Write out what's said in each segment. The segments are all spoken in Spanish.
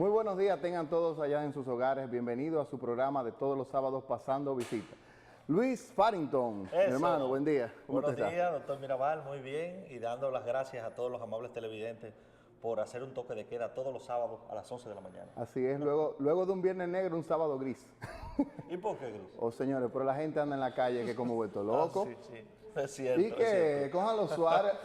Muy buenos días, tengan todos allá en sus hogares. Bienvenidos a su programa de todos los sábados Pasando Visita. Luis Farrington, mi hermano, buen día. ¿Cómo Buenos te estás? días, doctor Mirabal, muy bien. Y dando las gracias a todos los amables televidentes por hacer un toque de queda todos los sábados a las 11 de la mañana. Así es, luego de un viernes negro, un sábado gris. ¿Y por qué, Gris? Oh, señores, pero la gente anda en la calle que como vuelto loco. Sí, sí, es cierto. Y que cójanlo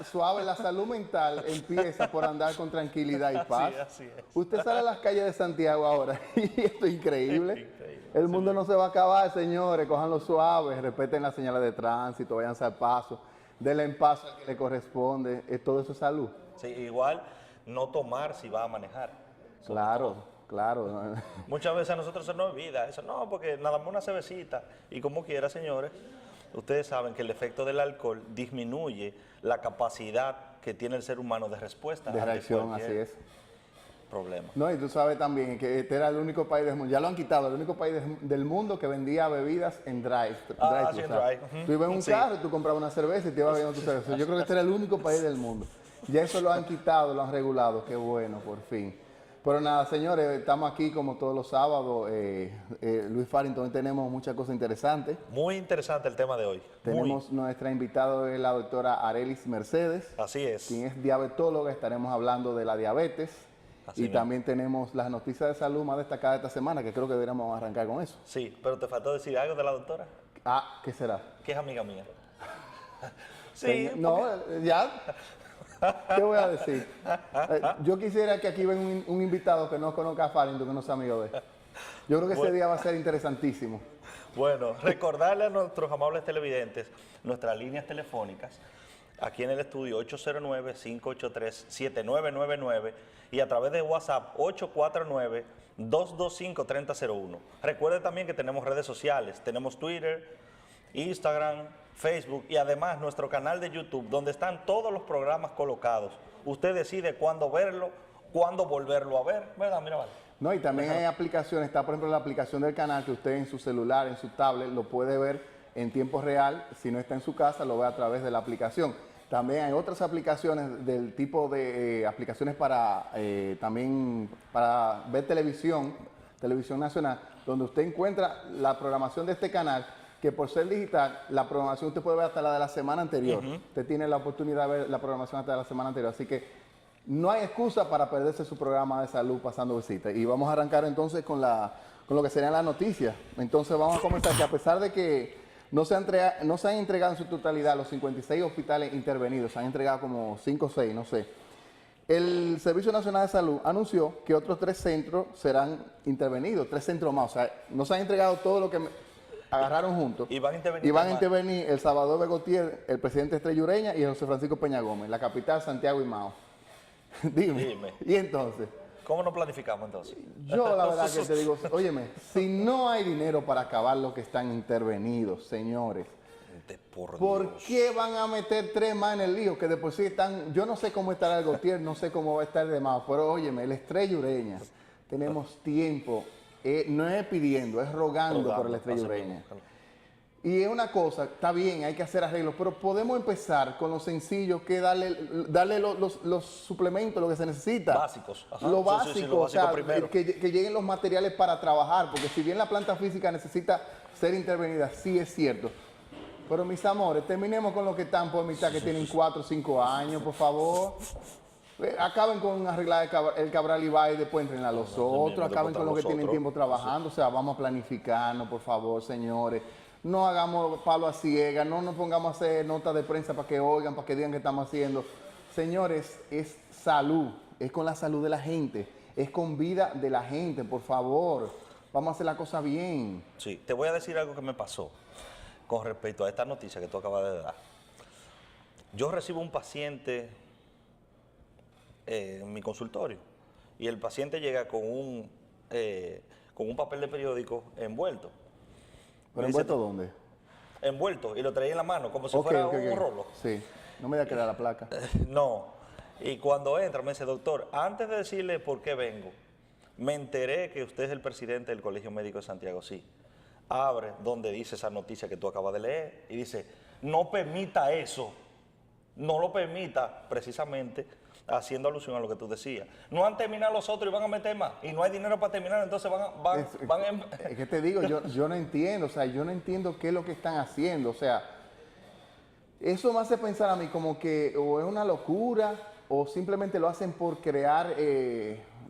suave, la salud mental empieza por andar con tranquilidad y paz. Así es. Usted sale a las calles de Santiago ahora y esto es increíble. Increíble. El mundo no se va a acabar, señores. Cójanlo suave, respeten las señales de tránsito, váyanse al paso, denle en paso al que le corresponde. Todo eso es salud. Sí, igual no tomar si va a manejar. Claro, claro. Muchas veces a nosotros se nos olvida eso, no, porque nada más una cervecita. Y como quiera, señores, ustedes saben que el efecto del alcohol disminuye la capacidad que tiene el ser humano de respuesta. De ante reacción, así cualquier es. problema. No, y tú sabes también que este era el único país del mundo, ya lo han quitado, el único país del mundo que vendía bebidas en drive. Sí, O en sea, drive. Tú ibas en un Sí. carro y tú comprabas una cerveza y te ibas bebiendo tu cerveza. Yo creo que este era el único país del mundo. Ya eso lo han quitado, lo han regulado, qué bueno, por fin. Pero nada, señores, estamos aquí como todos los sábados. Luis Farrington, hoy tenemos muchas cosas interesantes. Muy interesante el tema de hoy. Tenemos nuestra invitada, la doctora Arelis Mercedes, Así es. quien es diabetóloga. Estaremos hablando de la diabetes. Así Y mismo. también tenemos las noticias de salud más destacadas de esta semana, que creo que deberíamos arrancar con eso. Sí, pero te faltó decir algo de la doctora, Ah, ¿qué será? que es amiga mía. Sí, No, ya. ¿Qué voy a decir? Yo quisiera que aquí venga un invitado que no conozca a Farrington, que no sea amigo de él. Yo creo que ese día va a ser interesantísimo. bueno, recordarle a nuestros amables televidentes nuestras líneas telefónicas, aquí en el estudio 809-583-7999 y a través de WhatsApp 849-225-3001. Recuerde también que tenemos redes sociales, tenemos Twitter, Instagram, Facebook y además nuestro canal de YouTube donde están todos los programas colocados. Usted decide cuándo verlo, cuándo volverlo a ver, ¿verdad? Mira, vale. No, y también hay aplicaciones, está por ejemplo la aplicación del canal que usted en su celular, en su tablet, lo puede ver en tiempo real. Si no está en su casa, lo ve a través de la aplicación. También hay otras aplicaciones del tipo de aplicaciones para también para ver televisión nacional, donde usted encuentra la programación de este canal, que por ser digital, la programación usted puede ver hasta la de la semana anterior. Usted tiene la oportunidad de ver la programación hasta la semana anterior. Así que no hay excusa para perderse su programa de salud Pasando Visita. Y vamos a arrancar entonces con lo que serían las noticias. Entonces vamos a comenzar que a pesar de que no se han entregado en su totalidad los 56 hospitales intervenidos, se han entregado como 5 o 6, no sé. El Servicio Nacional de Salud anunció que otros 3 centros serán intervenidos, 3 centros más. O sea, no se han entregado todo lo que agarraron juntos. Y van a intervenir. Y van a intervenir el Salvador Begotier, el presidente Estrella Ureña y el José Francisco Peña Gómez, la capital, Santiago y Mao. Dime. Y entonces, ¿Cómo nos planificamos entonces? yo la verdad que te digo, óyeme, si no hay dinero para acabar lo que están intervenidos, señores, ¿por qué van a meter 3 más en el lío? Que de por sí están, yo no sé cómo estará el Gautier, no sé cómo va a estar de Mao, pero óyeme, el Estrella Ureña, tenemos tiempo, no es pidiendo, es rogando por el Estrella Ureña. Y es una cosa, está bien, hay que hacer arreglos, pero podemos empezar con lo sencillo, que darle los suplementos, lo que se necesita. Básicos. Ajá. Lo Sí, básico, sí, lo o sea, básico primero. que lleguen los materiales para trabajar, porque si bien la planta física necesita ser intervenida, sí es cierto. Pero mis amores, terminemos con los que están por mitad, que tienen 4 o 5 años, por favor. Acaben con arreglar el Cabral Ibai y después entren a los otros, acaben con los que tienen tiempo trabajando, o sea, vamos a planificarnos, por favor, señores. No hagamos palo a ciega, no nos pongamos a hacer notas de prensa para que oigan, para que digan qué estamos haciendo. Señores, es salud, es con la salud de la gente, es con vida de la gente, por favor. Vamos a hacer la cosa bien. Sí, te voy a decir algo que me pasó con respecto a esta noticia que tú acabas de dar. Yo recibo un paciente en mi consultorio y el paciente llega con un papel de periódico envuelto. ¿Pero envuelto dónde? Envuelto, y lo traía en la mano, como si fuera un rolo. Sí, no me diga que era la placa. No, y cuando entra me dice, doctor, antes de decirle por qué vengo, me enteré que usted es el presidente del Colegio Médico de Santiago. Sí. Abre donde dice esa noticia que tú acabas de leer y dice, no permita eso, no lo permita, precisamente haciendo alusión a lo que tú decías. No han terminado los otros y van a meter más. Y no hay dinero para terminar, entonces Es que te digo, yo no entiendo, o sea, yo no entiendo qué es lo que están haciendo, o sea, eso me hace pensar a mí como que o es una locura o simplemente lo hacen por crear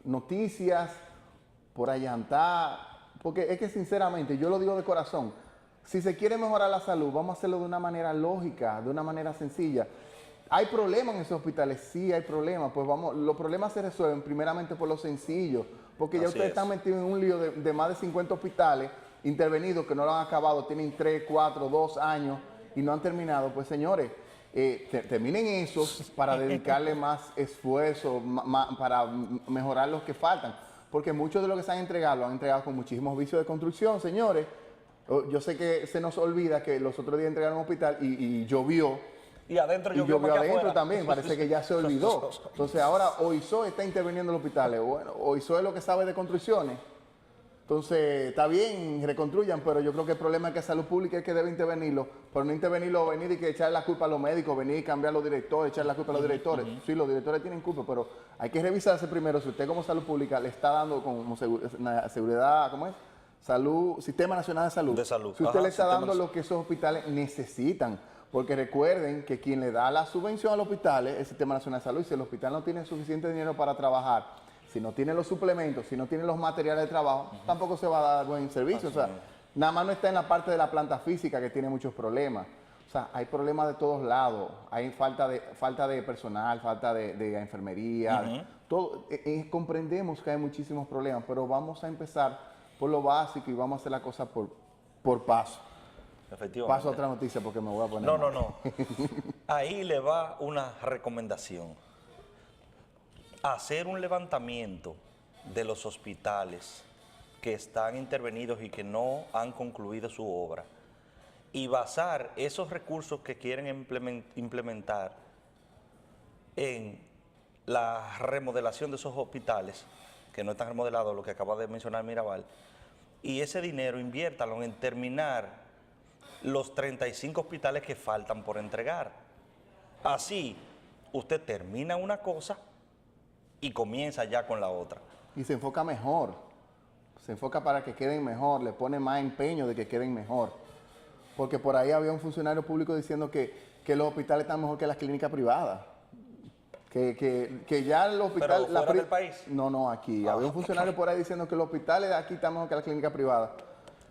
noticias, por allantar, porque es que sinceramente, yo lo digo de corazón, si se quiere mejorar la salud, vamos a hacerlo de una manera lógica, de una manera sencilla. ¿Hay problemas en esos hospitales? Sí, hay problemas. Pues vamos, los problemas se resuelven primeramente por lo sencillo, porque ya ustedes están metidos en un lío de más de 50 hospitales intervenidos que no lo han acabado, tienen 3, 4, 2 años y no han terminado. Pues señores, terminen esos para dedicarle más esfuerzo, para mejorar los que faltan, porque muchos de los que se han entregado lo han entregado con muchísimos vicios de construcción, señores. Yo sé que se nos olvida que los otros días entregaron un hospital y llovió. Y adentro llovió adentro también, parece que ya se olvidó. Entonces ahora OISO está interviniendo en los hospitales. Bueno, OISO es lo que sabe de construcciones. Entonces, está bien, reconstruyan, pero yo creo que el problema es que Salud Pública es que debe intervenirlo, pero no intervenirlo, venir y que echarle la culpa a los médicos, venir y cambiar los directores, echarle la culpa a los directores. Sí, los directores tienen culpa, pero hay que revisarse primero si usted como Salud Pública le está dando como seguridad, ¿cómo es? Salud, Sistema Nacional de Salud. Si usted le está dando lo que esos hospitales necesitan. Porque recuerden que quien le da la subvención al hospital es el Sistema Nacional de Salud. Y si el hospital no tiene suficiente dinero para trabajar, si no tiene los suplementos, si no tiene los materiales de trabajo, tampoco se va a dar buen servicio. O sea, nada más no está en la parte de la planta física que tiene muchos problemas. O sea, hay problemas de todos lados. Hay falta de personal, falta de enfermería. Todo, comprendemos que hay muchísimos problemas, pero vamos a empezar por lo básico y vamos a hacer la cosa por paso. Efectivamente. Paso a otra noticia porque me voy a poner. No. Ahí le va una recomendación. Hacer un levantamiento de los hospitales que están intervenidos y que no han concluido su obra y basar esos recursos que quieren implementar en la remodelación de esos hospitales, que no están remodelados, lo que acaba de mencionar Mirabal, y ese dinero inviértalo en terminar los 35 hospitales que faltan por entregar. Así, usted termina una cosa y comienza ya con la otra. Y se enfoca mejor. Se enfoca para que queden mejor, le pone más empeño de que queden mejor. Porque por ahí había un funcionario público diciendo que los hospitales están mejor que las clínicas privadas. Que ya el hospital... ¿Pero fuera del país? No, aquí. Había un funcionario por ahí diciendo que los hospitales de aquí están mejor que las clínicas privadas.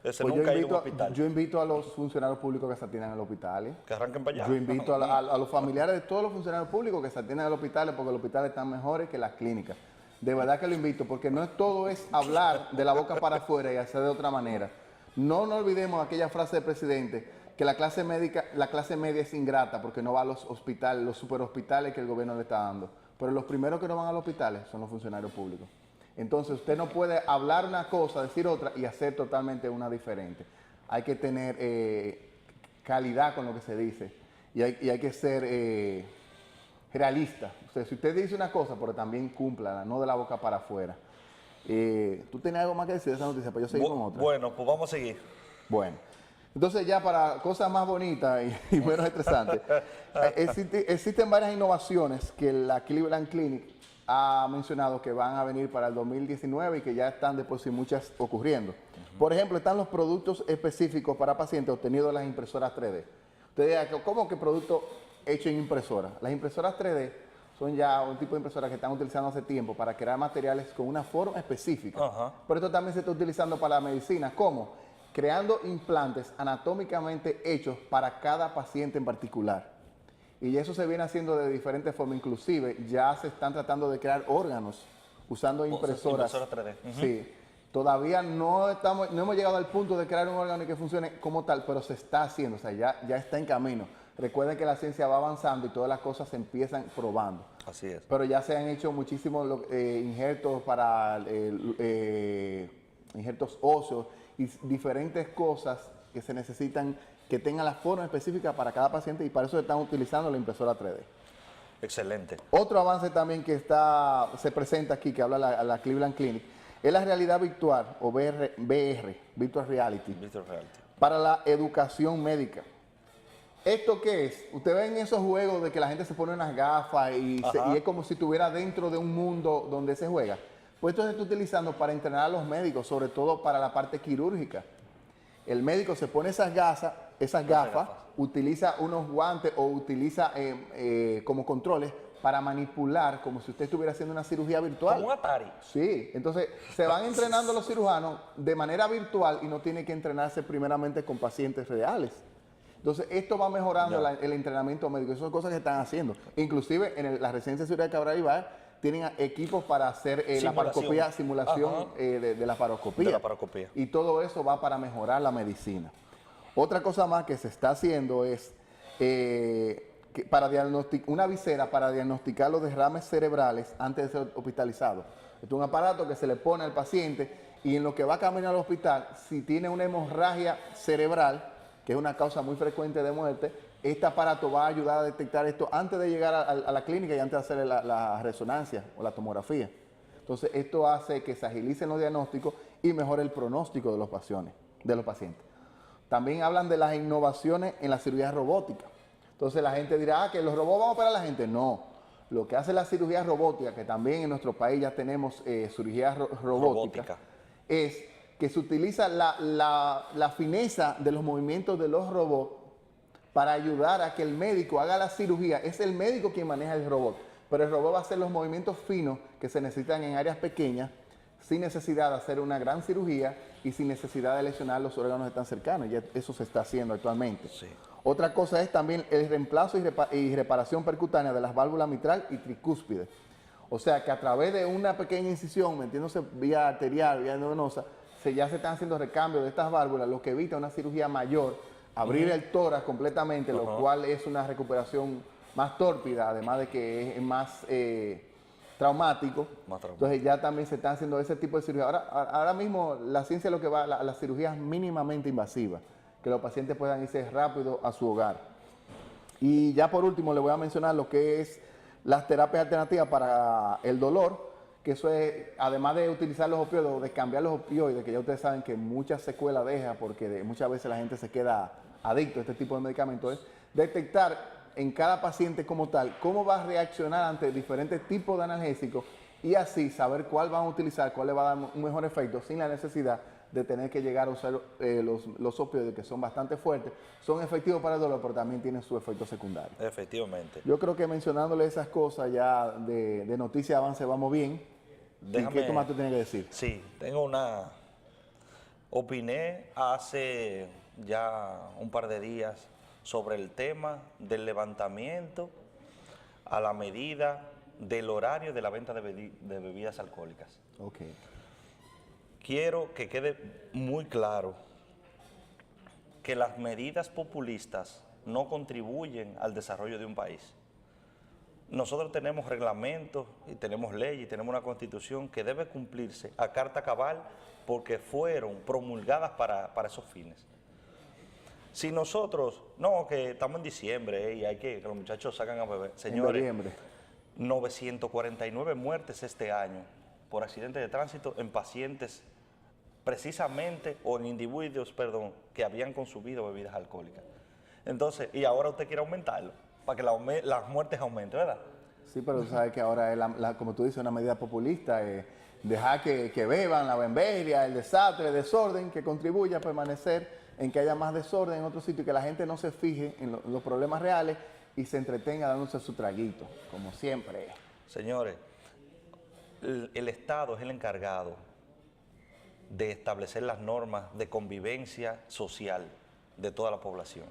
Ese pues nunca ha ido a un hospital. Yo invito a los funcionarios públicos que se atiendan en los hospitales. Que arranquen para allá. Yo invito a los familiares de todos los funcionarios públicos que se atiendan en los hospitales porque los hospitales están mejores que las clínicas. De verdad que lo invito porque no todo es hablar de la boca para afuera y hacer de otra manera. No nos olvidemos aquella frase del presidente que la clase media es ingrata porque no va a los hospitales, los superhospitales que el gobierno le está dando. Pero los primeros que no van a los hospitales son los funcionarios públicos. Entonces usted no puede hablar una cosa, decir otra y hacer totalmente una diferente. Hay que tener calidad con lo que se dice y hay que ser realista. O sea, si usted dice una cosa, pero también cúmplala, no de la boca para afuera. ¿Tú tienes algo más que decir de esa noticia? Pues yo seguir con otra. Bueno, pues vamos a seguir. Bueno, entonces ya para cosas más bonitas y menos estresantes, existen varias innovaciones que la Cleveland Clinic ha mencionado que van a venir para el 2019 y que ya están de por sí muchas ocurriendo. Por ejemplo, están los productos específicos para pacientes obtenidos de las impresoras 3D. Usted dirá, ¿cómo que producto hecho en impresora? Las impresoras 3D son ya un tipo de impresoras que están utilizando hace tiempo para crear materiales con una forma específica. Pero esto también se está utilizando para la medicina. ¿Cómo? Creando implantes anatómicamente hechos para cada paciente en particular. Y eso se viene haciendo de diferentes formas, inclusive ya se están tratando de crear órganos usando impresoras. Impresoras 3D. Sí, todavía no hemos llegado al punto de crear un órgano que funcione como tal, pero se está haciendo, o sea, ya está en camino. Recuerden que la ciencia va avanzando y todas las cosas se empiezan probando. Así es. Pero ya se han hecho muchísimos injertos para injertos óseos y diferentes cosas que se necesitan que tengan la forma específica para cada paciente y para eso están utilizando la impresora 3D. Excelente. Otro avance también que se presenta aquí, que habla la Cleveland Clinic, es la realidad virtual o VR, Virtual Reality, Virtual Reality, para la educación médica. ¿Esto qué es? Ustedes ven esos juegos de que la gente se pone unas gafas y es como si estuviera dentro de un mundo donde se juega. Pues esto se está utilizando para entrenar a los médicos, sobre todo para la parte quirúrgica. El médico se pone esas gafas, utiliza unos guantes o utiliza como controles para manipular, como si usted estuviera haciendo una cirugía virtual. Como un Atari. Sí, entonces se van entrenando los cirujanos de manera virtual y no tienen que entrenarse primeramente con pacientes reales. Entonces, esto va mejorando el entrenamiento médico. Esas son cosas que están haciendo. Inclusive, en la residencia de Ciudad de Cabral Ibáez, tienen equipos para hacer la paroscopía, simulación de la paroscopía. De la paroscopía. Y todo eso va para mejorar la medicina. Otra cosa más que se está haciendo es una visera para diagnosticar los derrames cerebrales antes de ser hospitalizado. Este es un aparato que se le pone al paciente y en lo que va camino al hospital, si tiene una hemorragia cerebral, que es una causa muy frecuente de muerte, este aparato va a ayudar a detectar esto antes de llegar a la clínica y antes de hacer la resonancia o la tomografía. Entonces, esto hace que se agilicen los diagnósticos y mejore el pronóstico de los pacientes. También hablan de las innovaciones en la cirugía robótica. Entonces, la gente dirá, que los robots van a operar a la gente. No. Lo que hace la cirugía robótica, que también en nuestro país ya tenemos cirugía robótica, es que se utiliza la fineza de los movimientos de los robots para ayudar a que el médico haga la cirugía. Es el médico quien maneja el robot, pero el robot va a hacer los movimientos finos que se necesitan en áreas pequeñas, sin necesidad de hacer una gran cirugía y sin necesidad de lesionar los órganos que están cercanos. Ya eso se está haciendo actualmente. Sí. Otra cosa es también el reemplazo y reparación percutánea de las válvulas mitral y tricúspide. O sea que a través de una pequeña incisión, metiéndose vía arterial, vía venosa, ya se están haciendo recambios de estas válvulas, lo que evita una cirugía mayor, abrir el tórax completamente, lo cual es una recuperación más tórpida, además de que es más traumático. Entonces ya también se están haciendo ese tipo de cirugía. Ahora mismo la ciencia es lo que va a las cirugías mínimamente invasivas, que los pacientes puedan irse rápido a su hogar. Y ya por último le voy a mencionar lo que es las terapias alternativas para el dolor, que eso es, además de utilizar los opioides, de cambiar los opioides, que ya ustedes saben que muchas secuelas deja, porque muchas veces la gente se queda adicto a este tipo de medicamentos, es detectar en cada paciente como tal cómo va a reaccionar ante diferentes tipos de analgésicos y así saber cuál van a utilizar, cuál le va a dar un mejor efecto sin la necesidad de tener que llegar a usar los opioides, que son bastante fuertes, son efectivos para el dolor, pero también tienen su efecto secundario. Efectivamente. Yo creo que mencionándole esas cosas ya de noticias de avance vamos bien. ¿Qué más tú tienes que decir? Sí, opiné hace ya un par de días sobre el tema del levantamiento a la medida del horario de la venta de bebidas alcohólicas. Okay. Quiero que quede muy claro que las medidas populistas no contribuyen al desarrollo de un país. Nosotros tenemos reglamentos y tenemos leyes y tenemos una constitución que debe cumplirse a carta cabal porque fueron promulgadas para esos fines. Si nosotros, que estamos en diciembre y hay que los muchachos salgan a beber. Señores, 949 muertes este año por accidentes de tránsito en pacientes precisamente o en individuos, que habían consumido bebidas alcohólicas. Entonces, y ahora usted quiere aumentarlo para que las muertes aumenten, ¿verdad? Sí, pero tú sabes que ahora es, como tú dices, una medida populista, dejar que beban la bemberia, el desastre, el desorden, que contribuye a permanecer en que haya más desorden en otro sitio y que la gente no se fije en los problemas reales y se entretenga dándose su traguito, como siempre. Señores, el Estado es el encargado de establecer las normas de convivencia social de toda la población.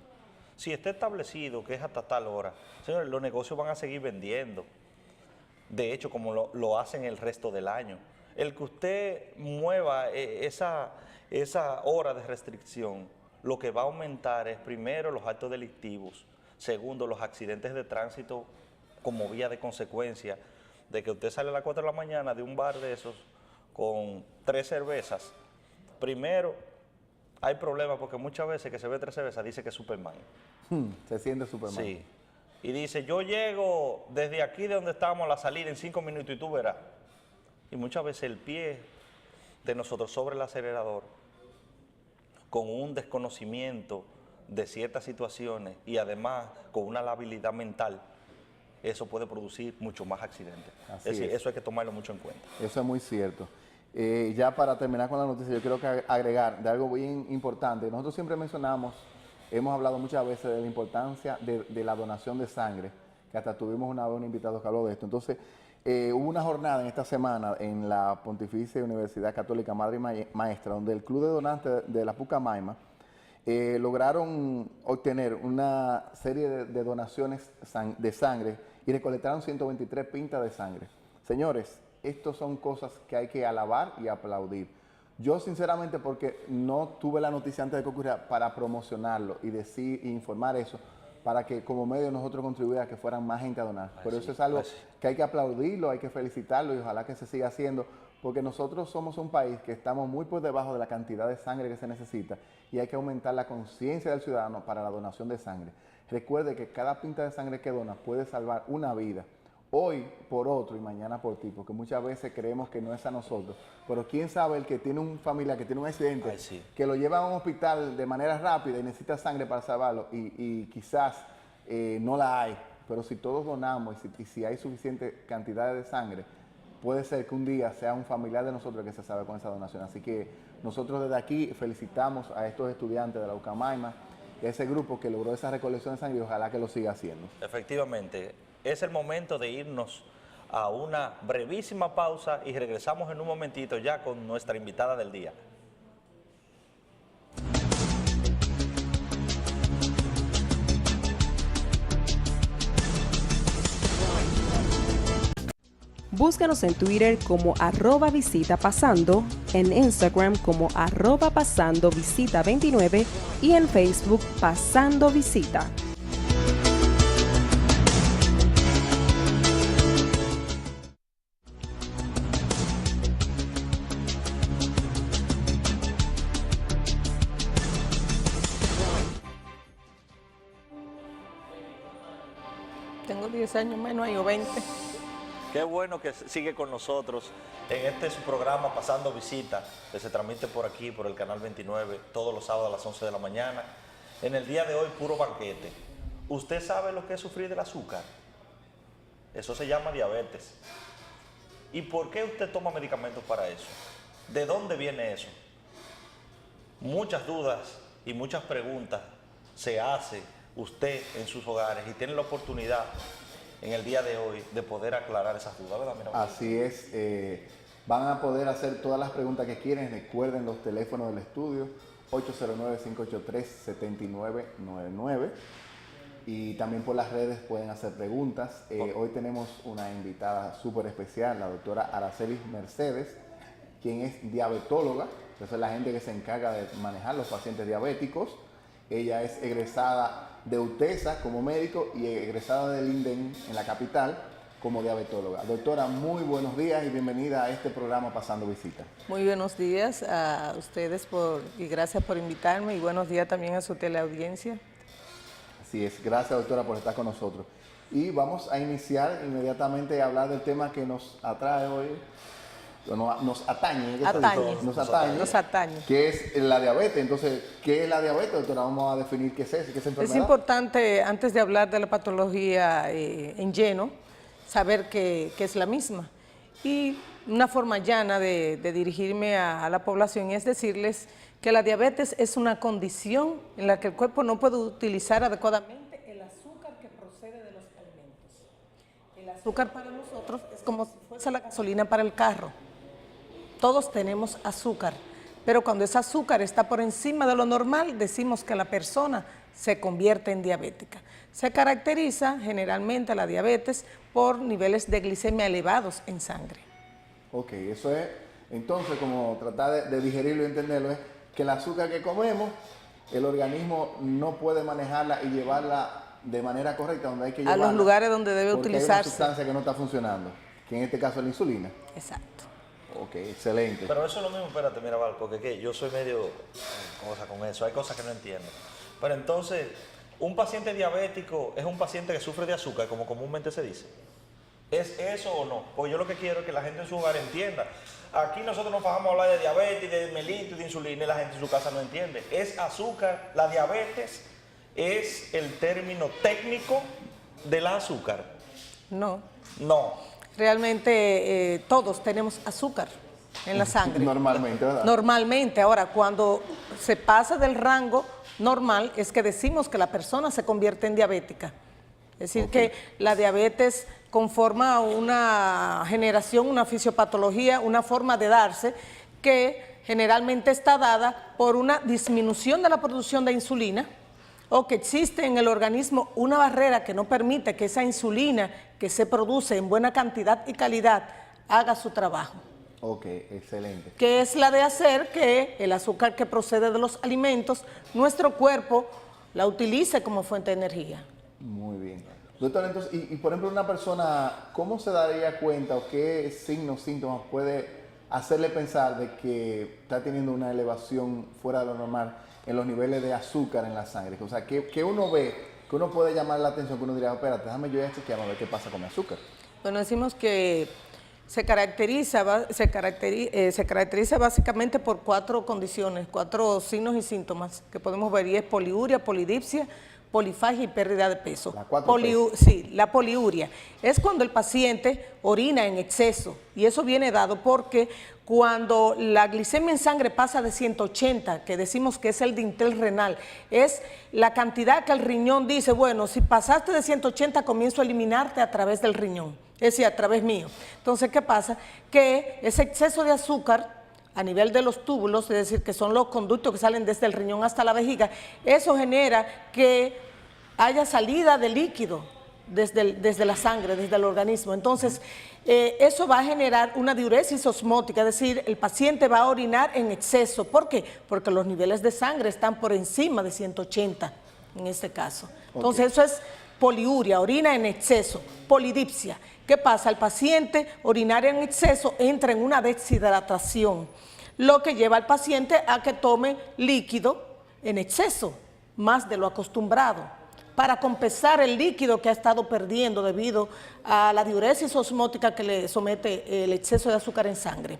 Si está establecido que es hasta tal hora, señores, los negocios van a seguir vendiendo. De hecho, como lo hacen el resto del año. El que usted mueva esa hora de restricción, lo que va a aumentar es, primero, los actos delictivos. Segundo, los accidentes de tránsito como vía de consecuencia de que usted sale a las 4 de la mañana de un bar de esos con 3 cervezas. Primero, hay problemas porque muchas veces que se ve 3 cervezas dice que es Superman. Se siente Superman. Sí. Y dice, yo llego desde aquí de donde estamos a la salida en 5 minutos y tú verás. Y muchas veces el pie de nosotros sobre el acelerador, con un desconocimiento de ciertas situaciones y además con una labilidad mental, eso puede producir mucho más accidentes. Así Es decir, es. eso hay que tomarlo mucho en cuenta. Eso es muy cierto. Ya para terminar con la noticia, yo quiero agregar de algo bien importante. Nosotros siempre mencionamos, hemos hablado muchas veces de la importancia de la donación de sangre, que hasta tuvimos una vez un invitado que habló de esto. Entonces, hubo una jornada en esta semana en la Pontificia Universidad Católica Madre y Maestra, donde el Club de Donantes de la Pucamaima lograron obtener una serie de donaciones de sangre y recolectaron 123 pintas de sangre. Señores, estas son cosas que hay que alabar y aplaudir. Yo sinceramente, porque no tuve la noticia antes de que ocurriera, para promocionarlo y decir e informar eso, para que como medio nosotros contribuyamos a que fueran más gente a donar. Pero eso es algo que hay que aplaudirlo, hay que felicitarlo y ojalá que se siga haciendo, porque nosotros somos un país que estamos muy por debajo de la cantidad de sangre que se necesita y hay que aumentar la conciencia del ciudadano para la donación de sangre. Recuerde que cada pinta de sangre que dona puede salvar una vida, hoy por otro y mañana por ti, porque muchas veces creemos que no es a nosotros, pero quién sabe el que tiene un familiar que tiene un accidente, que lo lleva a un hospital de manera rápida y necesita sangre para salvarlo y quizás no la hay, pero si todos donamos y si hay suficiente cantidad de sangre, puede ser que un día sea un familiar de nosotros que se salve con esa donación. Así que nosotros desde aquí felicitamos a estos estudiantes de la Pucamaima, ese grupo que logró esa recolección de sangre y ojalá que lo siga haciendo. Efectivamente, es el momento de irnos a una brevísima pausa y regresamos en un momentito ya con nuestra invitada del día. Búscanos en Twitter como @visitapasando, en Instagram como @pasandovisita29 y en Facebook Pasando Visita. Tengo 10 años menos, hay 20. Qué bueno que sigue con nosotros en este su programa Pasando Visita, que se transmite por aquí, por el canal 29, todos los sábados a las 11 de la mañana. En el día de hoy, puro banquete. ¿Usted sabe lo que es sufrir del azúcar? Eso se llama diabetes. ¿Y por qué usted toma medicamentos para eso? ¿De dónde viene eso? Muchas dudas y muchas preguntas se hace usted en sus hogares y tiene la oportunidad en el día de hoy de poder aclarar esas dudas, ¿verdad? Así es, van a poder hacer todas las preguntas que quieren. Recuerden los teléfonos del estudio, 809-583-7999, y también por las redes pueden hacer preguntas. Hoy tenemos una invitada súper especial, la doctora Araceli Mercedes, quien es diabetóloga, entonces es la gente que se encarga de manejar los pacientes diabéticos. Ella es egresada de UTESA como médico y egresada del INDEN en la capital como diabetóloga. Doctora, muy buenos días y bienvenida a este programa Pasando Visita. Muy buenos días a ustedes y gracias por invitarme y buenos días también a su teleaudiencia. Así es, gracias doctora por estar con nosotros. Y vamos a iniciar inmediatamente a hablar del tema que nos atrae hoy, nos atañe, nos atañe, que es la diabetes. Entonces, ¿qué es la diabetes, doctora? Vamos a definir qué es eso, qué es enfermedad. Es importante, antes de hablar de la patología en lleno, saber qué es la misma. Y una forma llana de dirigirme a la población es decirles que la diabetes es una condición en la que el cuerpo no puede utilizar adecuadamente el azúcar que procede de los alimentos. El azúcar para nosotros es como si fuese la gasolina para el carro. Todos tenemos azúcar, pero cuando ese azúcar está por encima de lo normal, decimos que la persona se convierte en diabética. Se caracteriza generalmente la diabetes por niveles de glicemia elevados en sangre. Ok, eso es, entonces, como tratar de digerirlo y entenderlo, es que el azúcar que comemos, el organismo no puede manejarla y llevarla de manera correcta donde hay que llevarla. A los lugares donde debe utilizarse. Hay una sustancia que no está funcionando, que en este caso es la insulina. Exacto. Ok, excelente. Pero eso es lo mismo, espérate, mira, Val, porque yo soy medio cosa con eso, hay cosas que no entiendo. Pero entonces, ¿un paciente diabético es un paciente que sufre de azúcar, como comúnmente se dice? ¿Es eso o no? Pues yo lo que quiero es que la gente en su hogar entienda. Aquí nosotros nos bajamos a hablar de diabetes, de melito y de insulina y la gente en su casa no entiende. ¿Es azúcar, la diabetes es el término técnico del azúcar. No, No. realmente todos tenemos azúcar en la sangre. Normalmente, ¿verdad? Normalmente. Ahora, cuando se pasa del rango normal, es que decimos que la persona se convierte en diabética. Es decir, que la diabetes conforma una generación, una fisiopatología, una forma de darse que generalmente está dada por una disminución de la producción de insulina, o que existe en el organismo una barrera que no permite que esa insulina que se produce en buena cantidad y calidad haga su trabajo. Ok, excelente. Que es la de hacer que el azúcar que procede de los alimentos, nuestro cuerpo la utilice como fuente de energía. Muy bien. Doctor, entonces, y por ejemplo, una persona, ¿cómo se daría cuenta o qué signos, síntomas puede hacerle pensar de que está teniendo una elevación fuera de lo normal en los niveles de azúcar en la sangre? O sea, que uno ve, que uno puede llamar la atención, que uno diría, espérate, déjame yo ya chequear a ver qué pasa con mi azúcar. Bueno, decimos que se caracteriza básicamente por 4 condiciones, 4 signos y síntomas que podemos ver, y es poliuria, polidipsia, polifagia y pérdida de peso. La 4P. Sí, la poliuria es cuando el paciente orina en exceso, y eso viene dado porque cuando la glicemia en sangre pasa de 180, que decimos que es el dintel renal, es la cantidad que el riñón dice, bueno, si pasaste de 180 comienzo a eliminarte a través del riñón, es decir, a través mío. Entonces, ¿qué pasa? Que ese exceso de azúcar a nivel de los túbulos, es decir, que son los conductos que salen desde el riñón hasta la vejiga, eso genera que haya salida de líquido desde la sangre, desde el organismo. Entonces, eso va a generar una diuresis osmótica, es decir, el paciente va a orinar en exceso. ¿Por qué? Porque los niveles de sangre están por encima de 180 en este caso. Entonces, eso es poliuria, orina en exceso. Polidipsia, ¿qué pasa? El paciente orinar en exceso entra en una deshidratación, lo que lleva al paciente a que tome líquido en exceso, más de lo acostumbrado, para compensar el líquido que ha estado perdiendo debido a la diuresis osmótica que le somete el exceso de azúcar en sangre.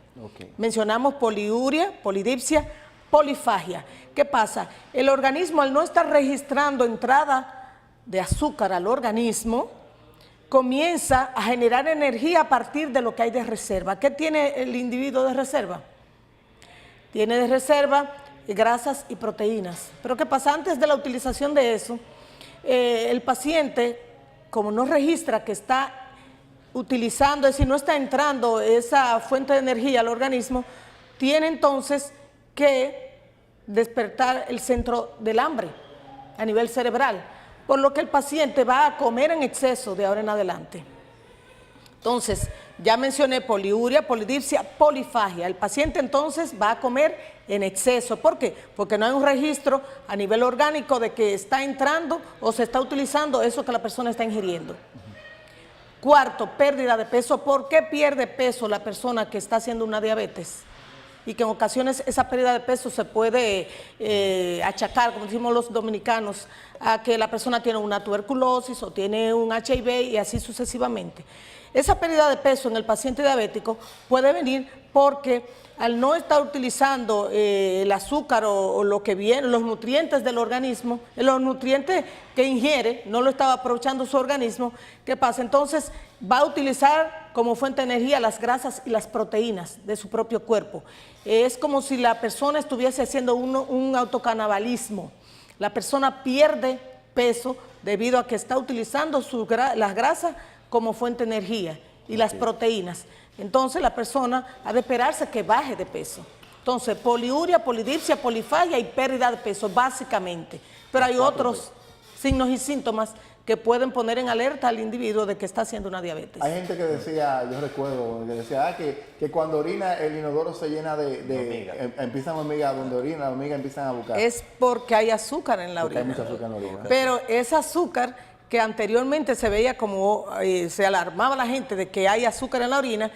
Mencionamos poliuria, polidipsia, polifagia. ¿Qué pasa? El organismo, al no estar registrando entrada de azúcar al organismo, comienza a generar energía a partir de lo que hay de reserva. ¿Qué tiene el individuo de reserva? Tiene de reserva grasas y proteínas. Pero ¿qué pasa? Antes de la utilización de eso, el paciente, como no registra que está utilizando, es decir, no está entrando esa fuente de energía al organismo, tiene entonces que despertar el centro del hambre a nivel cerebral, por lo que el paciente va a comer en exceso de ahora en adelante. Entonces, ya mencioné poliuria, polidipsia, polifagia. El paciente entonces va a comer en exceso. ¿Por qué? Porque no hay un registro a nivel orgánico de que está entrando o se está utilizando eso que la persona está ingiriendo. Cuarto, pérdida de peso. ¿Por qué pierde peso la persona que está haciendo una diabetes? Y que en ocasiones esa pérdida de peso se puede achacar, como decimos los dominicanos, a que la persona tiene una tuberculosis o tiene un HIV y así sucesivamente. Esa pérdida de peso en el paciente diabético puede venir porque al no estar utilizando el azúcar o lo que viene, los nutrientes del organismo, los nutrientes que ingiere, no lo estaba aprovechando su organismo. ¿Qué pasa? Entonces va a utilizar como fuente de energía las grasas y las proteínas de su propio cuerpo. Es como si la persona estuviese haciendo un autocanibalismo. La persona pierde peso debido a que está utilizando las grasas como fuente de energía y las proteínas. Entonces la persona ha de esperarse que baje de peso. Entonces, poliuria, polidipsia, polifagia y pérdida de peso, básicamente. Pero hay otros signos y síntomas que pueden poner en alerta al individuo de que está haciendo una diabetes. Hay gente que decía, yo recuerdo, que decía que cuando orina el inodoro se llena empiezan hormigas, donde orina las hormigas empiezan a buscar. Es porque hay azúcar en la orina. Hay mucho azúcar en la orina. Pero ese azúcar que anteriormente se veía como, se alarmaba la gente de que hay azúcar en la orina,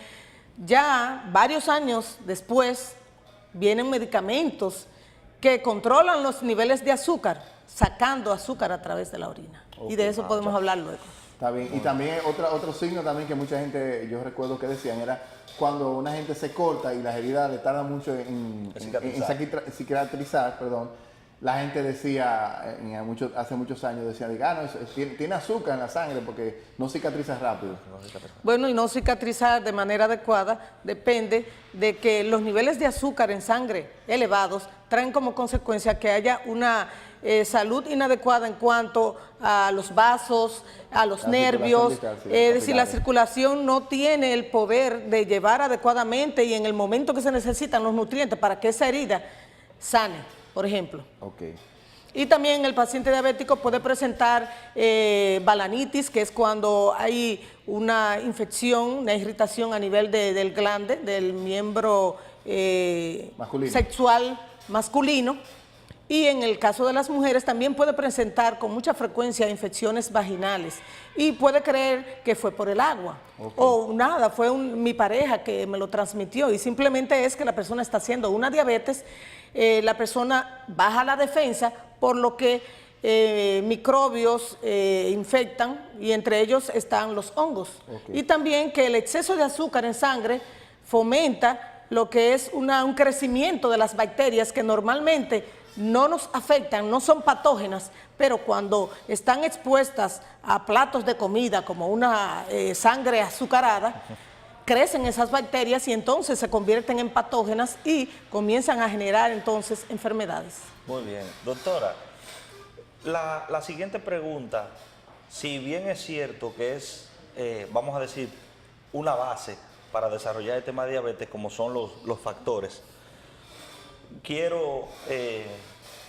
ya varios años después vienen medicamentos que controlan los niveles de azúcar, sacando azúcar a través de la orina. Y de eso podemos hablar luego. Está bien. Y también otro signo también que mucha gente, yo recuerdo que decían, era cuando una gente se corta y las heridas le tardan mucho en cicatrizar, perdón. la gente decía, hace muchos años decía, tiene azúcar en la sangre porque no cicatriza rápido. Bueno, y no cicatrizar de manera adecuada depende de que los niveles de azúcar en sangre elevados traen como consecuencia que haya una salud inadecuada en cuanto a los vasos, a los nervios, es decir, la circulación no tiene el poder de llevar adecuadamente y en el momento que se necesitan los nutrientes para que esa herida sane, por ejemplo. Okay. Y también el paciente diabético puede presentar balanitis, que es cuando hay una infección, una irritación a nivel del glande, del miembro sexual masculino. Y en el caso de las mujeres también puede presentar con mucha frecuencia infecciones vaginales y puede creer que fue por el agua o nada, fue mi pareja que me lo transmitió y simplemente es que la persona está haciendo una diabetes, la persona baja la defensa por lo que microbios infectan y entre ellos están los hongos. Y también que el exceso de azúcar en sangre fomenta lo que es un crecimiento de las bacterias que normalmente no nos afectan, no son patógenas, pero cuando están expuestas a platos de comida como una sangre azucarada, crecen esas bacterias y entonces se convierten en patógenas y comienzan a generar entonces enfermedades. Muy bien. Doctora, la siguiente pregunta, si bien es cierto que es, vamos a decir, una base para desarrollar el tema de diabetes, como son los factores, quiero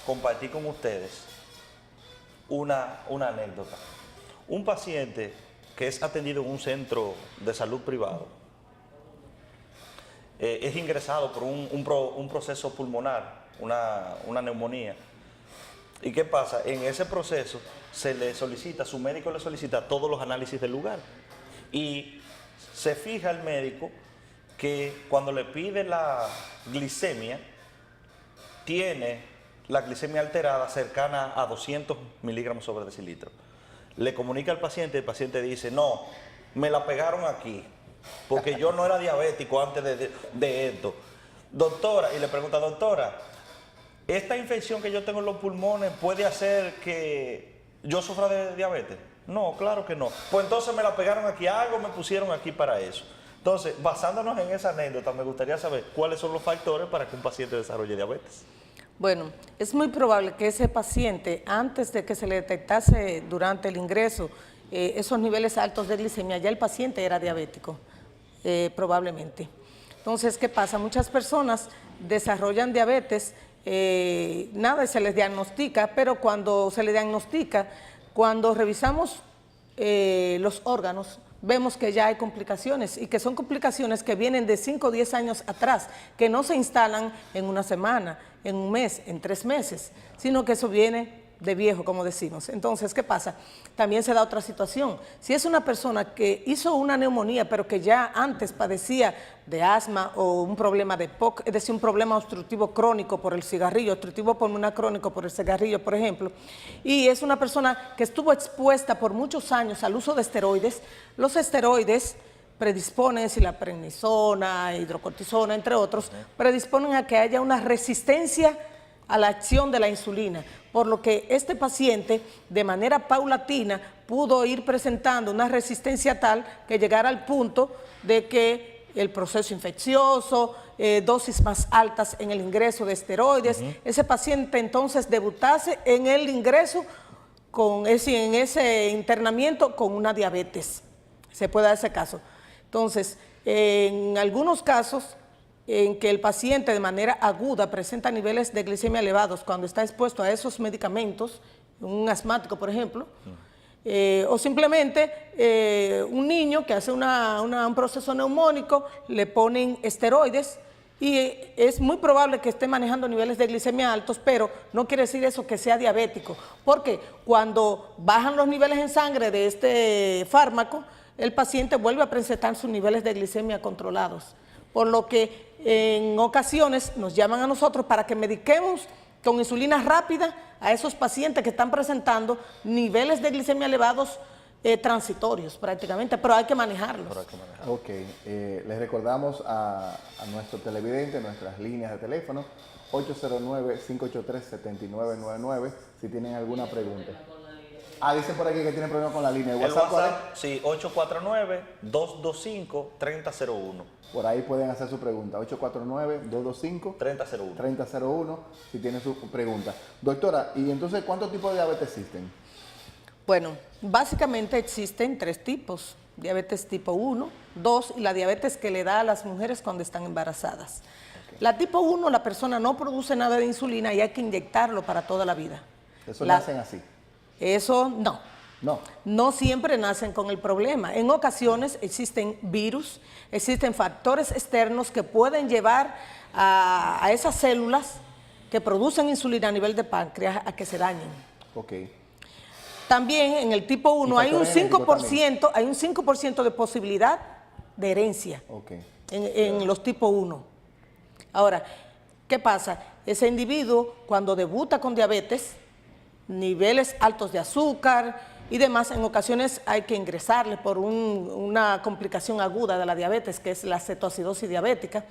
compartir con ustedes una anécdota. Un paciente que es atendido en un centro de salud privado es ingresado por un proceso pulmonar, una neumonía. ¿Y qué pasa? En ese proceso se le solicita, su médico le solicita todos los análisis del lugar y se fija el médico que cuando le pide la glicemia, tiene la glicemia alterada cercana a 200 miligramos sobre decilitro. Le comunica al paciente, el paciente dice, no, me la pegaron aquí, porque yo no era diabético antes de esto. Doctora, y le pregunta, doctora, ¿esta infección que yo tengo en los pulmones puede hacer que yo sufra de diabetes? No, claro que no. Pues entonces me la pegaron aquí, algo me pusieron aquí para eso. Entonces, basándonos en esa anécdota, me gustaría saber cuáles son los factores para que un paciente desarrolle diabetes. Bueno, es muy probable que ese paciente, antes de que se le detectase durante el ingreso esos niveles altos de glicemia, ya el paciente era diabético, probablemente. Entonces, ¿qué pasa? Muchas personas desarrollan diabetes, nada se les diagnostica, pero cuando se le diagnostica, cuando revisamos los órganos, vemos que ya hay complicaciones y que son complicaciones que vienen de 5 o 10 años atrás, que no se instalan en una semana, en un mes, en 3 meses, sino que eso viene de viejo, como decimos. Entonces, ¿qué pasa? También se da otra situación. Si es una persona que hizo una neumonía, pero que ya antes padecía de asma o un problema de POC, es decir, un problema obstructivo crónico por el cigarrillo, obstructivo pulmonar crónico por el cigarrillo, por ejemplo, y es una persona que estuvo expuesta por muchos años al uso de esteroides, los esteroides predisponen, si la prednisona, hidrocortisona, entre otros, predisponen a que haya una resistencia a la acción de la insulina, por lo que este paciente de manera paulatina pudo ir presentando una resistencia tal que llegara al punto de que el proceso infeccioso, dosis más altas en el ingreso de esteroides, ese paciente entonces debutase en el ingreso, en ese internamiento con una diabetes. Se puede dar ese caso. Entonces, en algunos casos en que el paciente de manera aguda presenta niveles de glicemia elevados cuando está expuesto a esos medicamentos, un asmático por ejemplo, o simplemente un niño que hace un proceso neumónico, le ponen esteroides y es muy probable que esté manejando niveles de glicemia altos, pero no quiere decir eso que sea diabético, porque cuando bajan los niveles en sangre de este fármaco, el paciente vuelve a presentar sus niveles de glicemia controlados, por lo que en ocasiones nos llaman a nosotros para que mediquemos con insulina rápida a esos pacientes que están presentando niveles de glicemia elevados transitorios prácticamente, pero hay que manejarlos. Ok, les recordamos a nuestro televidente, nuestras líneas de teléfono, 809-583-7999 si tienen alguna pregunta. Dice por aquí que tienen problema con la línea. ¿El El WhatsApp cuál es? WhatsApp, sí, 849-225-3001. Por ahí pueden hacer su pregunta. 849-225-3001 3001. si tienen su pregunta. Doctora, ¿y entonces cuántos tipos de diabetes existen? Bueno, básicamente existen 3 tipos: diabetes tipo 1, 2 y la diabetes que le da a las mujeres cuando están embarazadas. La tipo 1, la persona no produce nada de insulina y hay que inyectarlo para toda la vida. Eso nacen así. Eso no. No. No siempre nacen con el problema. En ocasiones existen virus, existen factores externos que pueden llevar a esas células que producen insulina a nivel de páncreas a que se dañen. Ok. También en el tipo 1 hay un factores 5% de posibilidad de herencia Ok. en los tipo 1. Ahora, ¿qué pasa? Ese individuo cuando debuta con diabetes, niveles altos de azúcar y demás, en ocasiones hay que ingresarle por una complicación aguda de la diabetes, que es la cetoacidosis diabética.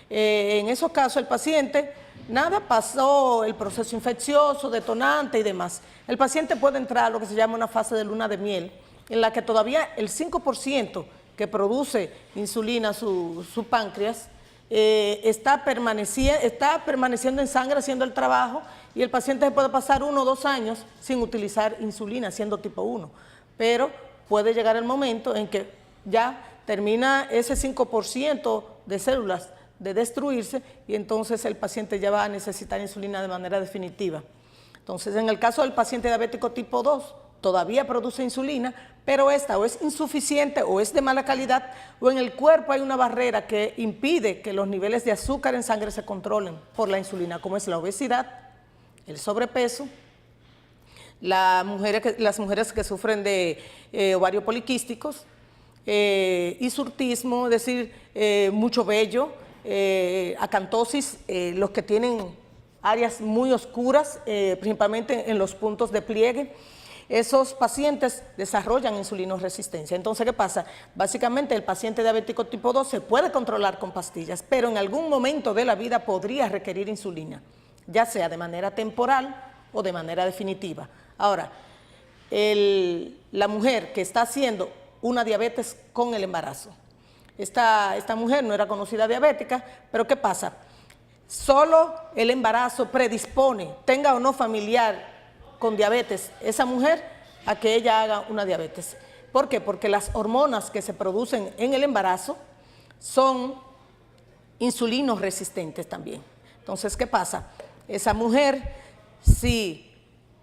En esos casos el paciente, nada, pasó el proceso infeccioso, detonante y demás. El paciente puede entrar a lo que se llama una fase de luna de miel, en la que todavía el 5% que produce insulina su páncreas está permaneciendo en sangre haciendo el trabajo, y el paciente se puede pasar 1 o 2 años sin utilizar insulina siendo tipo 1, pero puede llegar el momento en que ya termina ese 5% de células de destruirse y entonces el paciente ya va a necesitar insulina de manera definitiva. Entonces, en el caso del paciente diabético tipo 2, todavía produce insulina, pero esta o es insuficiente o es de mala calidad, o en el cuerpo hay una barrera que impide que los niveles de azúcar en sangre se controlen por la insulina, como es la obesidad, el sobrepeso, las mujeres que sufren de ovarios poliquísticos, hirsutismo, es decir, mucho vello, acantosis, los que tienen áreas muy oscuras, principalmente en los puntos de pliegue. Esos pacientes desarrollan insulinoresistencia. Entonces, ¿qué pasa? Básicamente el paciente diabético tipo 2 se puede controlar con pastillas, pero en algún momento de la vida podría requerir insulina, ya sea de manera temporal o de manera definitiva. Ahora, la mujer que está haciendo una diabetes con el embarazo, esta mujer no era conocida diabética, pero ¿qué pasa? Solo el embarazo predispone, tenga o no familiar con diabetes, esa mujer a que ella haga una diabetes. ¿Por qué? Porque las hormonas que se producen en el embarazo son insulinoresistentes también. Entonces, ¿qué pasa? Esa mujer, si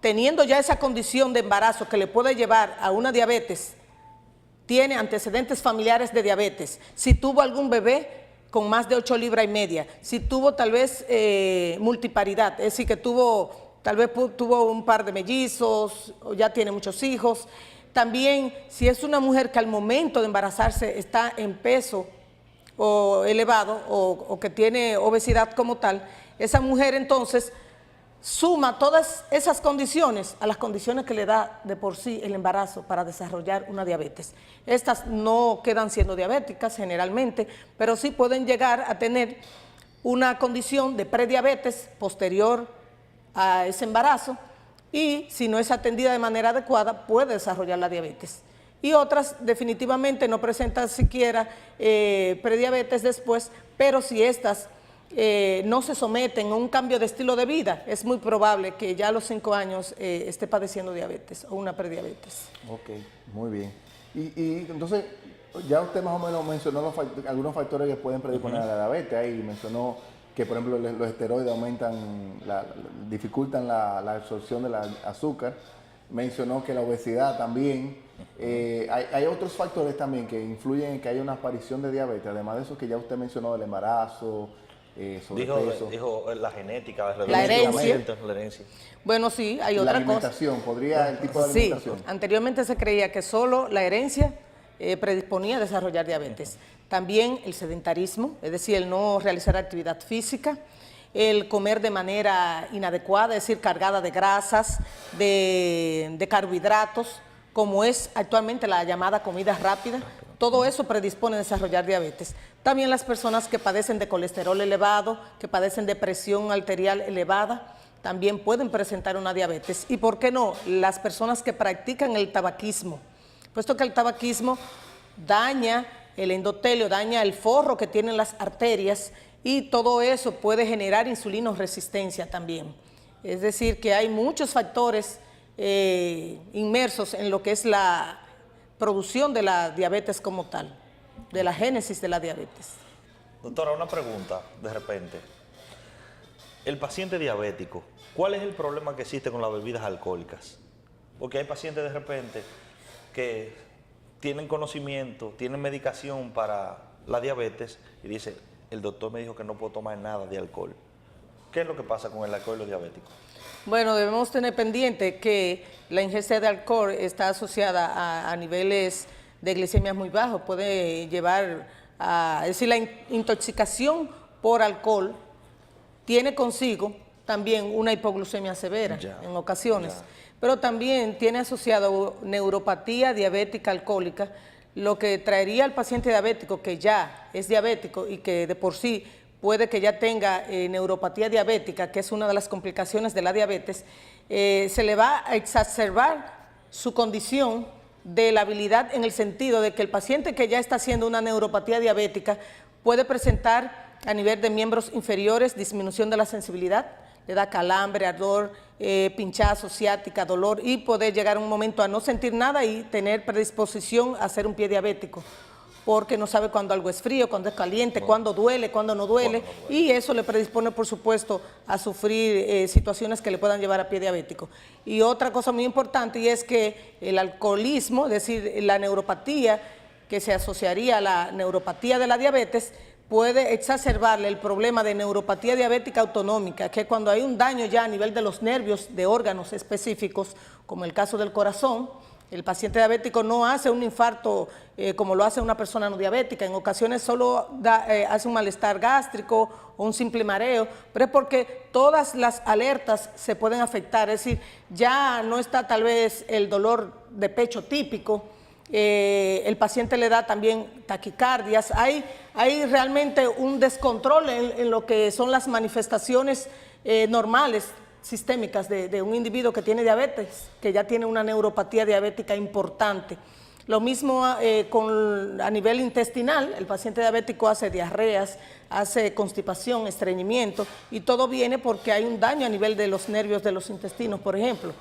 teniendo ya esa condición de embarazo que le puede llevar a una diabetes, tiene antecedentes familiares de diabetes, si tuvo algún bebé con más de 8,5 libras, si tuvo tal vez multiparidad, es decir, que tal vez tuvo un par de mellizos, o ya tiene muchos hijos. También, si es una mujer que al momento de embarazarse está en peso o elevado o que tiene obesidad como tal, esa mujer entonces suma todas esas condiciones a las condiciones que le da de por sí el embarazo para desarrollar una diabetes. Estas no quedan siendo diabéticas generalmente, pero sí pueden llegar a tener una condición de prediabetes posterior a ese embarazo, y si no es atendida de manera adecuada puede desarrollar la diabetes. Y otras definitivamente no presentan siquiera prediabetes después, pero si estas no se someten a un cambio de estilo de vida, es muy probable que ya a los 5 años esté padeciendo diabetes o una prediabetes. Ok, muy bien. Y entonces, ya usted más o menos mencionó algunos factores que pueden predisponer a la diabetes. Ahí mencionó que, por ejemplo, los esteroides dificultan la absorción del azúcar. Mencionó que la obesidad también. Hay otros factores también que influyen en que haya una aparición de diabetes, además de eso que ya usted mencionó del embarazo, sobrepeso. Dijo la genética, la herencia. La herencia. Bueno, sí, hay La otra alimentación, ¿podría el tipo de Sí, alimentación? anteriormente se creía que solo la herencia predisponía a desarrollar diabetes. También el sedentarismo, es decir, el no realizar actividad física, el comer de manera inadecuada, es decir, cargada de grasas, de carbohidratos, como es actualmente la llamada comida rápida, todo eso predispone a desarrollar diabetes. También las personas que padecen de colesterol elevado, que padecen de presión arterial elevada, también pueden presentar una diabetes. Y por qué no, las personas que practican el tabaquismo, puesto que el tabaquismo daña el endotelio, daña el forro que tienen las arterias y todo eso puede generar insulinoresistencia también. Es decir, que hay muchos factores inmersos en lo que es la producción de la diabetes como tal, de la génesis de la diabetes. Doctora, una pregunta de repente. El paciente diabético, ¿cuál es el problema que existe con las bebidas alcohólicas? Porque hay pacientes de repente que tienen conocimiento, tienen medicación para la diabetes y dicen, el doctor me dijo que no puedo tomar nada de alcohol. ¿Qué es lo que pasa con el alcohol y los diabéticos? Bueno, debemos tener pendiente que la ingesta de alcohol está asociada a niveles de glicemias muy bajos, puede llevar a, es decir, la intoxicación por alcohol tiene consigo también una hipoglucemia severa en ocasiones, pero también tiene asociado neuropatía diabética alcohólica, lo que traería al paciente diabético que ya es diabético y que de por sí puede que ya tenga neuropatía diabética, que es una de las complicaciones de la diabetes, se le va a exacerbar su condición de la habilidad en el sentido de que el paciente que ya está haciendo una neuropatía diabética puede presentar a nivel de miembros inferiores disminución de la sensibilidad, le da calambre, ardor, pinchazo, ciática, dolor y poder llegar a un momento a no sentir nada y tener predisposición a hacer un pie diabético, porque no sabe cuándo algo es frío, cuándo es caliente, cuándo duele, cuándo no duele, y eso le predispone, por supuesto, a sufrir situaciones que le puedan llevar a pie diabético. Y otra cosa muy importante y es que el alcoholismo, es decir, la neuropatía que se asociaría a la neuropatía de la diabetes, puede exacerbarle el problema de neuropatía diabética autonómica, que cuando hay un daño ya a nivel de los nervios de órganos específicos, como el caso del corazón, el paciente diabético no hace un infarto como lo hace una persona no diabética, en ocasiones solo hace un malestar gástrico o un simple mareo, pero es porque todas las alertas se pueden afectar, es decir, ya no está tal vez el dolor de pecho típico, el paciente le da también taquicardias, hay realmente un descontrol en lo que son las manifestaciones normales, sistémicas de un individuo que tiene diabetes, que ya tiene una neuropatía diabética importante. Lo mismo a nivel intestinal, el paciente diabético hace diarreas, hace constipación, estreñimiento, y todo viene porque hay un daño a nivel de los nervios de los intestinos, por ejemplo.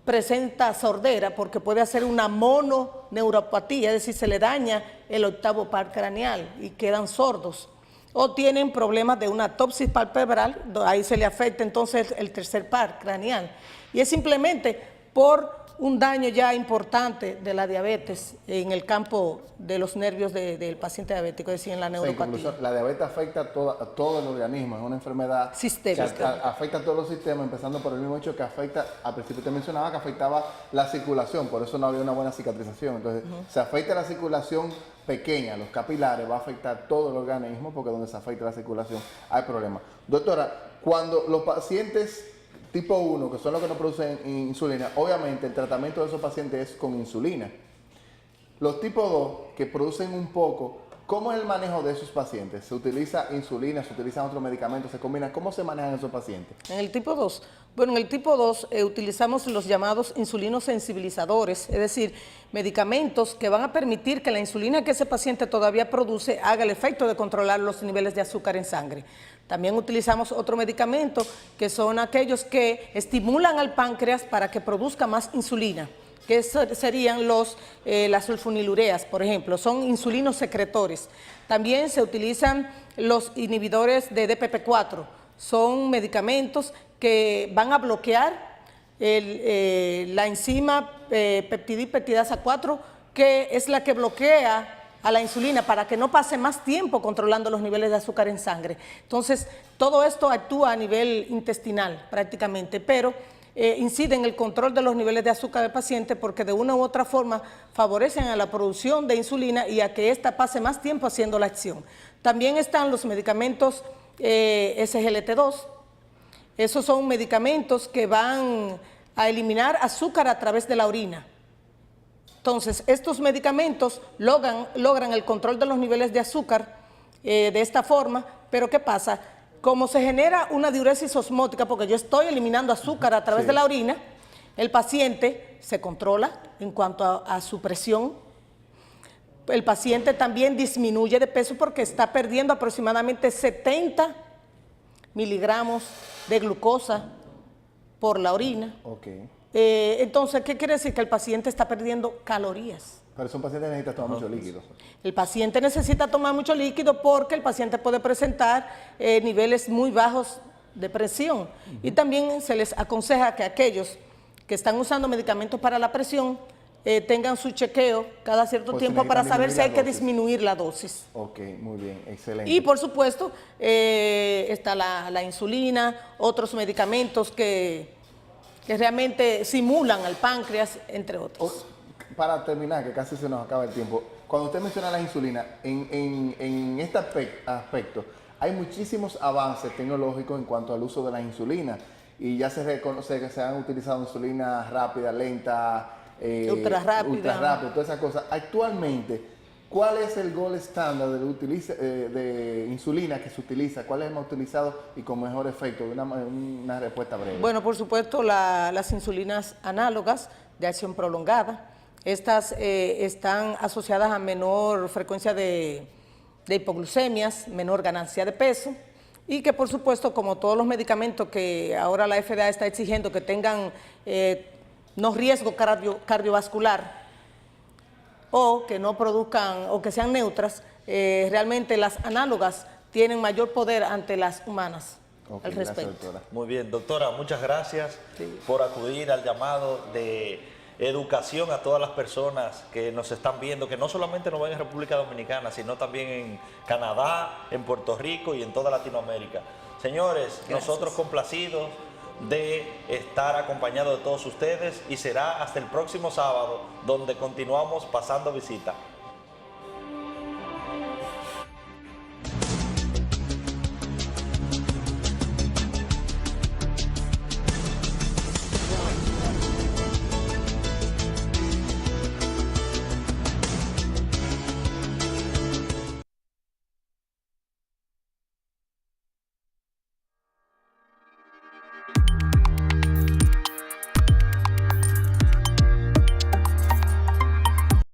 Presenta sordera porque puede hacer una mononeuropatía, es decir, se le daña el octavo par craneal y quedan sordos. O tienen problemas de una topsis palpebral, ahí se le afecta entonces el tercer par craneal. Y es simplemente por un daño ya importante de la diabetes en el campo de los nervios del paciente diabético, es decir, en la neuropatía. Incluso la diabetes afecta a todo el organismo, es una enfermedad sistémica. Que afecta a todos los sistemas, empezando por el mismo hecho que afecta, al principio te mencionaba que afectaba la circulación, por eso no había una buena cicatrización. Entonces, se afecta la circulación pequeña, los capilares, va a afectar todo el organismo, porque donde se afecta la circulación hay problemas. Doctora, cuando los pacientes tipo 1, que son los que no producen insulina, obviamente el tratamiento de esos pacientes es con insulina. Los tipo 2, que producen un poco, ¿cómo es el manejo de esos pacientes? ¿Se utiliza insulina, se utilizan otros medicamentos, se combinan? ¿Cómo se manejan esos pacientes? En el tipo 2, bueno, en el tipo 2 utilizamos los llamados insulinosensibilizadores, es decir, medicamentos que van a permitir que la insulina que ese paciente todavía produce haga el efecto de controlar los niveles de azúcar en sangre. También utilizamos otro medicamento que son aquellos que estimulan al páncreas para que produzca más insulina, que serían las sulfonilureas, por ejemplo, son insulinos secretores. También se utilizan los inhibidores de DPP4, son medicamentos que van a bloquear la enzima peptidipeptidasa 4, que es la que bloquea a la insulina para que no pase más tiempo controlando los niveles de azúcar en sangre. Entonces, todo esto actúa a nivel intestinal prácticamente, pero incide en el control de los niveles de azúcar del paciente porque de una u otra forma favorecen a la producción de insulina y a que ésta pase más tiempo haciendo la acción. También están los medicamentos SGLT2. Esos son medicamentos que van a eliminar azúcar a través de la orina. Entonces, estos medicamentos logran el control de los niveles de azúcar de esta forma, pero ¿qué pasa? Como se genera una diuresis osmótica, porque yo estoy eliminando azúcar a través de la orina, el paciente se controla en cuanto a su presión. El paciente también disminuye de peso porque está perdiendo aproximadamente 70 miligramos de glucosa por la orina. Okay. Entonces, ¿qué quiere decir? Que el paciente está perdiendo calorías. Pero son pacientes que necesitan tomar mucho líquido. El paciente necesita tomar mucho líquido porque el paciente puede presentar niveles muy bajos de presión. Y también se les aconseja que aquellos que están usando medicamentos para la presión tengan su chequeo cada cierto Pues tiempo para saber si hay que dosis. disminuir la dosis. Ok, muy bien, excelente. Y por supuesto está la insulina, otros medicamentos que realmente simulan al páncreas, entre otros. Para terminar, que casi se nos acaba el tiempo, cuando usted menciona la insulina, en este aspecto hay muchísimos avances tecnológicos en cuanto al uso de la insulina y ya se reconoce que se han utilizado insulina rápida, lenta, ultra rápida, todas esas cosas. Actualmente, ¿cuál es el gold estándar de insulina que se utiliza? ¿Cuál es el más utilizado y con mejor efecto? Una respuesta breve. Bueno, por supuesto, las insulinas análogas de acción prolongada. Estas están asociadas a menor frecuencia de hipoglucemias, menor ganancia de peso y que por supuesto, como todos los medicamentos que ahora la FDA está exigiendo que tengan no riesgo cardiovascular o que no produzcan o que sean neutras, realmente las análogas tienen mayor poder ante las humanas al respecto. Gracias, doctora. Muy bien, doctora, muchas gracias por acudir al llamado de educación a todas las personas que nos están viendo, que no solamente nos ven en República Dominicana, sino también en Canadá, en Puerto Rico y en toda Latinoamérica. Señores, nosotros complacidos de estar acompañados de todos ustedes y será hasta el próximo sábado donde continuamos pasando visita.